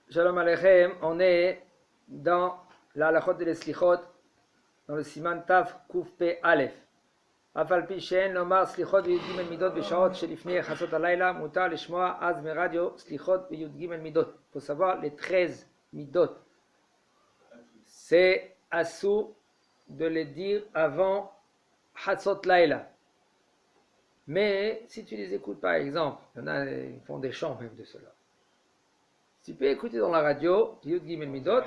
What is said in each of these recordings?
Shalom Aleichem, on est dans la halachot de l'Eslichot, dans le siman Taf Kuf Pe Aleph. Afal pi she'en lomar slichot v'yud gimel midot b'shaot shelifnei chatzot halayla, mutar lishmoa az meradio slichot v'yud gimel midot. Il faut savoir les 13 midot. C'est assou de les dire avant chatzot layla. Mais si tu les écoutes par exemple, il y en a qui font des chants même de cela. Tu peux écouter dans la radio, Yud Gimel Midot,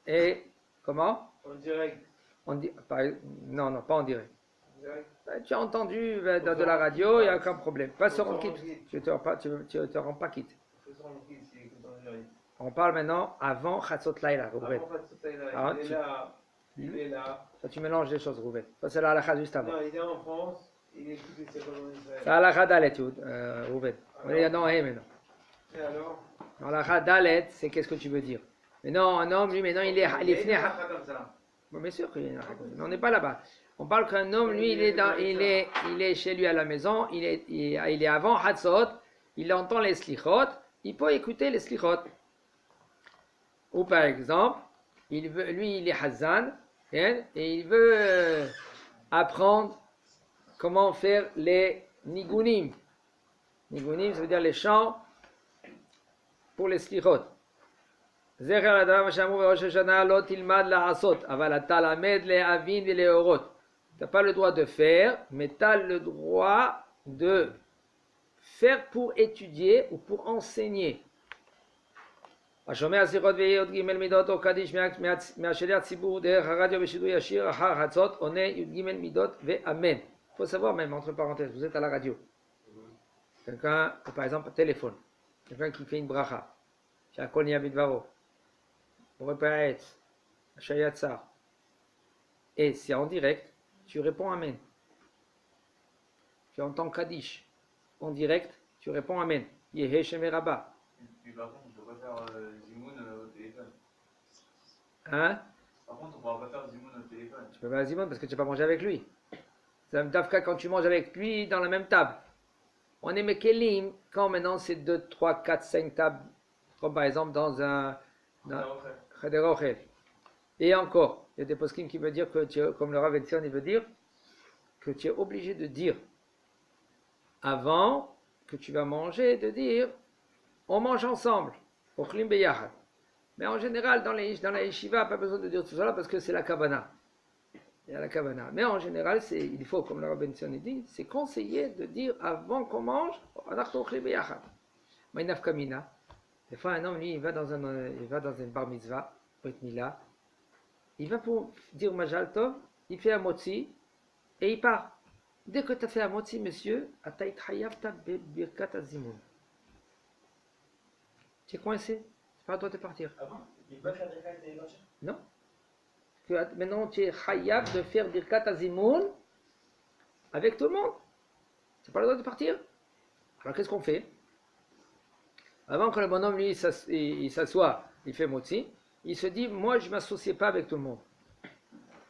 et comment? En direct. Non, pas en direct. Direct. Tu as entendu de la radio, il n'y a aucun problème. Pas sur un kit, tu ne te rends pas quitte. On parle maintenant avant Chatzot Laïla, Rouven. Il est là. Ça, tu mélanges les choses, Rouven. Ça, c'est la halakha juste avant. Non, il est en France, il écoute les cérémonies d'Israël. C'est la halakha Dalet, Rouven. On est dans Hé maintenant. Et alors? Dans la halakha Dalet, c'est qu'est-ce que tu veux dire? Mais non, un homme, lui, maintenant, il est fini. comme ça. Bon, bien sûr qu'il y a une halakha comme ça, mais on n'est pas là-bas. On parle qu'un homme, lui, il est chez lui à la maison, il est avant Hatzot, il entend les slichot, il peut écouter les slichot. Ou par exemple, lui, il est Hazan, et il veut apprendre comment faire les nigunim. Nigunim, ça veut dire les chants pour les slichot. Zecher l'adam hashamu ve'rosh hashana lo tilmad la'asot, aval ata lamed le'avin ve'le'orot. Tu n'as pas le droit de faire, mais tu as le droit de faire pour étudier ou pour enseigner. השומע שיחות וי"ג מידות או קדיש מהשליח ציבור דרך הרדיו בשידור ישיר אחר חצות עונה י"ג מידות ואמן. Il faut savoir même, entre parenthèses, vous êtes à la radio. Quelqu'un, par exemple, téléphone. Quelqu'un qui fait une bracha. שהכל נהיה בדברו. בורא פרי העץ. השעיה צר. Et c'est en direct. Tu réponds Amen. Tu entends Kaddish. En direct, tu réponds Amen. Yehe Shemé Rabba. Puis par contre, on ne peut pas faire Zimoun au téléphone. Hein? Par contre, on ne pourra pas faire Zimoun au téléphone. Tu peux pas Zimoun parce que tu n'as pas mangé avec lui. C'est un tafka quand tu manges avec lui dans la même table. On est Mekelim quand maintenant c'est 2, 3, 4, 5 tables. Comme par exemple dans un Cheder Ochel. Et encore, il y a des poskim qui veulent dire que, comme le Rav Etzion, il veut dire que tu es obligé de dire avant que tu vas manger, de dire on mange ensemble, ochlim beyachad. Mais en général, dans la yeshiva, pas besoin de dire tout cela parce que c'est la kavana. Il y a la kavana. Mais en général, il faut, comme le Rav Etzion dit, c'est conseillé de dire avant qu'on mange, anachnu ochlim beyachad. Ma'inaf kamina. Des fois, un homme, lui, il va dans une bar mitzvah, brit mila. Il va pour dire Majal Tov, il fait un motzi et il part. Dès que tu as fait un motzi, monsieur, Atayt Hayavta Birkat Azimoun. Tu es coincé, c'est pas à toi de partir. Ah bon? Il peut faire des cartes et des matchs? Non. Maintenant, tu es Hayav de faire Birkat Azimoun avec tout le monde. C'est pas le droit de partir. Alors qu'est-ce qu'on fait? Avant que le bonhomme, lui, il s'assoit, il fait motzi. Il se dit, moi, je ne m'associe pas avec tout le monde.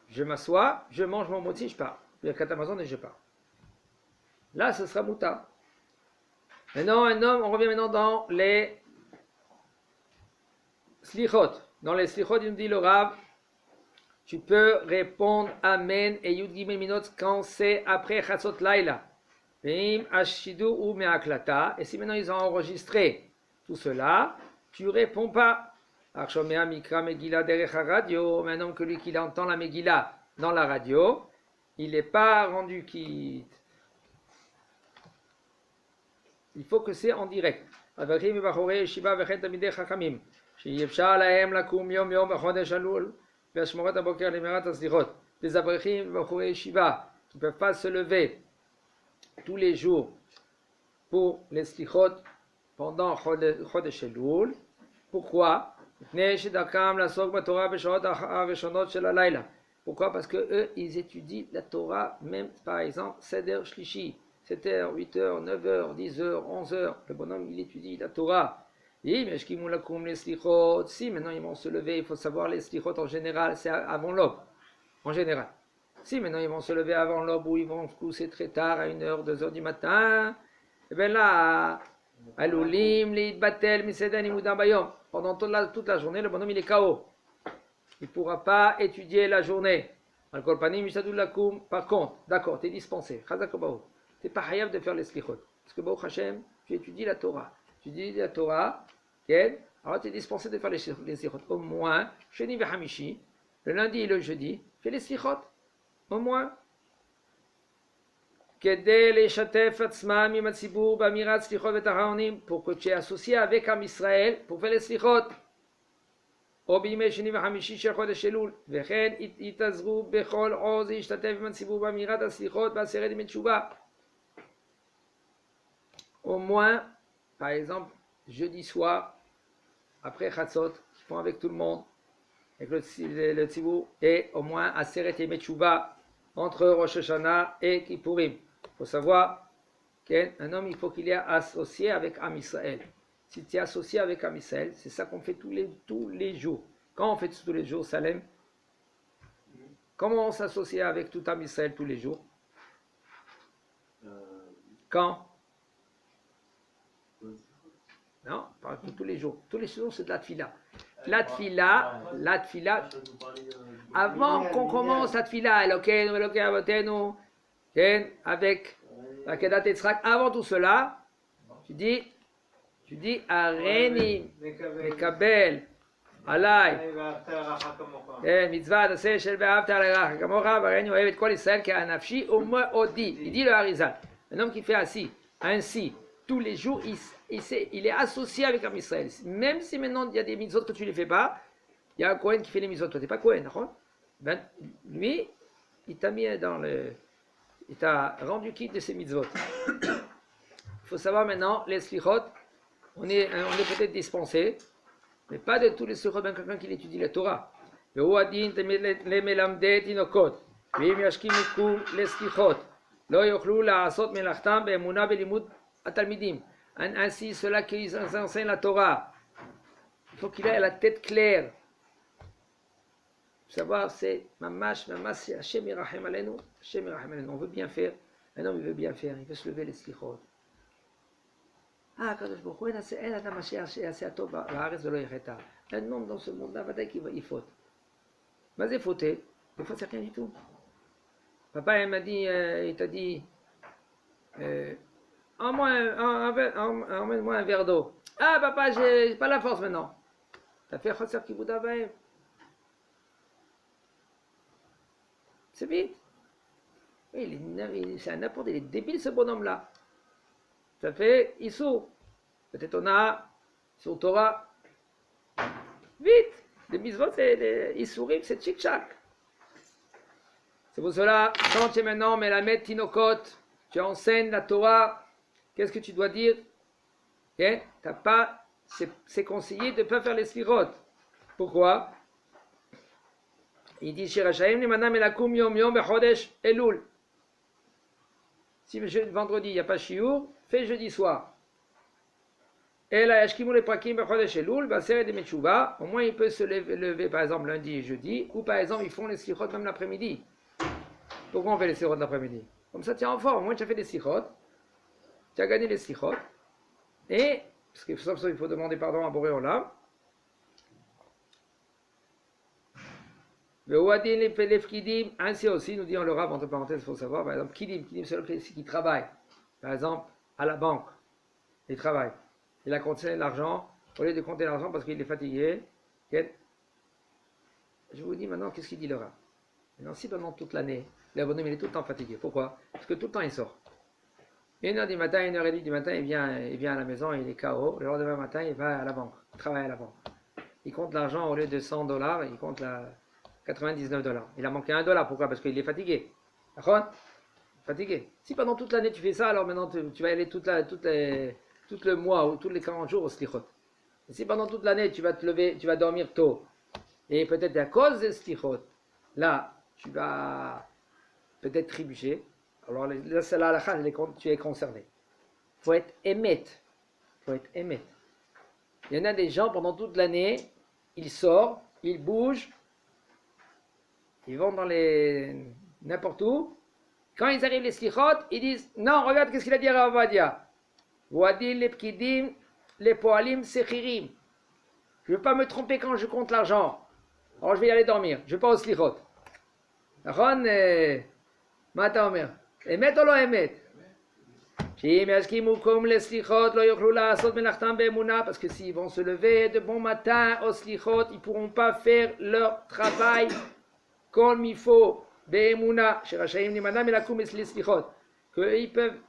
Je m'assois, je mange mon moti, je pars. Il y a 4 Amazon et je pars. Là, ce sera mouta. Maintenant, on revient maintenant dans les slichot. Dans les slichot, il nous dit le Rav, tu peux répondre Amen et Yud Gimel Minot quand c'est après Chatzot Laila. Veim Ashidu ou Me'aklata. Et si maintenant ils ont enregistré tout cela, tu réponds pas. Arshomea Mikra Megillah derech radio. Maintenant que lui qui entend la Megillah dans la radio, il n'est pas rendu quitte. Il faut que c'est en direct. Avachim bachorei yeshiva v'chen tamidei chachamim. She'yefshar lahem lakum yom yom b'chodesh alul ve'ashmorat haboker limerat haslichot. Des avrechim bachorei yeshiva qui ne peuvent pas se lever tous les jours pour les slichot pendant chodesh elul. Pourquoi? Pourquoi? Parce que eux, ils étudient la Torah, même par exemple, 7h shlishi, 7h, 8h, 9h, 10h, 11h. Le bonhomme, il étudie la Torah. Si maintenant ils vont se lever, il faut savoir les slichot en général, c'est avant l'aube. En général. Si maintenant ils vont se lever avant l'aube ou ils vont se coucher très tard, à 1h, 2h du matin, et bien là, Alulim, Liitbatel, Miseden, Imudam Bayom. Pendant toute la journée, le bonhomme il est KO. Il ne pourra pas étudier la journée. Al-Kolpanim, Mishadul Lakum. Par contre, d'accord, tu es dispensé. Chazakabahu. Tu n'es pas hayab de faire les slichot. Parce que Baruch Hashem, tu étudies la Torah. Tu étudies la Torah, alors tu es dispensé de faire les slichot. Au moins, Sheni Vehamishi, le lundi et le jeudi, fais les slichot. Au moins. Pour que tu es associé avec Am Israël pour faire les slichot. או בימי שני וחמישי של חודש אלול, וכן יתעזרו בכל עוז להשתתף עם הציבור באמירת הסליחות בעשרת ימי תשובה. Au moins, par exemple, jeudi soir, après Chatzot, ils font avec tout le monde, avec le tzibur, et au moins Aseret Yemei Teshuvah, entre Rosh Hashanah et Kippourim. Il faut savoir qu'un homme, il faut qu'il est associé avec Am Israël. Si tu es associé avec Am Israël, c'est ça qu'on fait tous les jours. Quand on fait tous les jours, Salem, comment on s'associe avec tout Am Israël tous les jours? Quand? Non, pas tous les jours. Tous les jours, c'est de la tfila. La tfila, avant qu'on commence la tfila, Elokeinu, Elokei Avotenu, avec la Kedat Yitzhak, avant tout cela, tu dis Areni, Mekabel, Alay, Mitzvah, Daseh, Shel Be'avta Alecha, Kamocha, Vareni, Ohev et Kol Israël, Ke'anafshi, Ume'odi. Il dit le Harizal, un homme qui fait ainsi, tous les jours, il est associé avec un Israël. Même si maintenant il y a des mitzvot que tu ne les fais pas, il y a un Kohen qui fait les mitzvot. Toi, tu n'es pas Kohen, d'accord? Ben, lui, il t'a mis il t'a rendu quitte de ses mitzvot. Il faut savoir maintenant, les slichot, on est peut-être dispensé, mais pas de tous les slichot, même quelqu'un qui étudie la Torah. והוא הדין למלמדי תינוקות, ואם ישכימו לסליחות, לא יוכלו לעשות מלאכתם באמונה בלימוד התלמידים. Ainsi, ceux-là qui enseignent la Torah, il faut qu'il ait la tête claire. Savoir, c'est mamash, c'est Hashem Yirachem Aleinu, Hashem Yirachem Aleinu. On veut bien faire, un homme il veut bien faire, il veut se lever les slichot. Ah, Kadosh Baruch Hu, אין אדם אשר יעשה הטוב בארץ ולא יחטא. Un homme dans ce monde-là, ודאי qu'il faute. Mais c'est fauté. Des fois, c'est rien du tout. Papa, il m'a dit, il t'a dit, emmène-moi un verre d'eau. Ah, papa, j'ai pas la force maintenant. T'as fait Chosser Kibbout Avaim. C'est vite. C'est un n'importe, il est débile ce bonhomme-là. Ça fait Issou. Peut-être on a sur Torah. Vite. Les mitzvot, c'est Issourim, c'est tchik-tchak. C'est pour cela, quand tu es maintenant Melamed Tinokot, tu enseignes la Torah, qu'est-ce que tu dois dire? T'as pas, c'est conseillé de ne pas faire les slichot. Pourquoi? Il dit Shirashaim Limanam Elakum Yom Yom Bechodesh Elul. Si vendredi il n'y a pas shiur, fais jeudi soir. Et là, Yashkimu le Prakim Bechodesh Elul, Baseret de Metshuva. Au moins il peut se lever par exemple lundi et jeudi, ou par exemple ils font les slichot même l'après-midi. Pourquoi on fait les slichot l'après-midi? Comme ça tu es en forme, au moins tu as fait des slichot, tu as gagné les slichot. Et, parce qu'il faut demander pardon à Boré Olam. Ainsi aussi, nous dit en le Rav, entre parenthèses, il faut savoir, par exemple, Kidim, c'est celui qui travaille, par exemple, à la banque, il travaille, il a compté l'argent, au lieu de compter l'argent parce qu'il est fatigué, je vous dis maintenant, qu'est-ce qu'il dit le Rav? Maintenant, si pendant toute l'année, le bonhomme il est tout le temps fatigué, pourquoi? Parce que tout le temps il sort. 1h du matin, 1h30 du matin, il vient à la maison, il est KO. Le lendemain matin, il va à la banque, il travaille à la banque. Il compte l'argent au lieu de $100, il compte $99. Il a manqué $1, pourquoi? Parce qu'il est fatigué. D'accord? Fatigué. Si pendant toute l'année tu fais ça, alors maintenant tu vas aller tout le mois ou tous les 40 jours au slichot. Et si pendant toute l'année tu vas te lever, tu vas dormir tôt, et peut-être à cause des slichot, là, tu vas peut-être trébucher. Alors là, c'est la halakha, tu es concerné. Il faut être émette. Il y en a des gens, pendant toute l'année, ils sortent, ils bougent, ils vont dans n'importe où. Quand ils arrivent les slichot, ils disent, non, regarde qu'est-ce qu'il a dit à Rav Ovadia. Voadil les pkidim, les poalim sechirim. Je ne veux pas me tromper quand je compte l'argent. Alors je vais y aller dormir. Je ne vais pas au slichot. Ron, Mata Omer. Emet ou lo emet? Parce que s'ils vont se lever de bon matin au slichot, ils ne pourront pas faire leur travail comme il faut. Qu'ils peuvent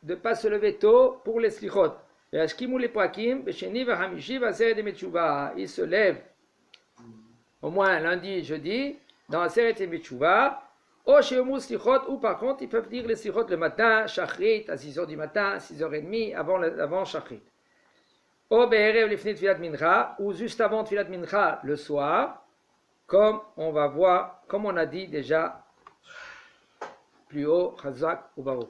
ne pas se lever tôt pour les slichot. Ils se lèvent au moins lundi, jeudi, dans la Seret et Metshuva. Ou par contre, ils peuvent dire les slichot le matin, Shachrit, à 6h du matin, 6h30, avant Shachrit. Ou juste avant Tfilat Mincha, le soir, comme on va voir, comme on a dit déjà plus haut, Chazak ou Baruch.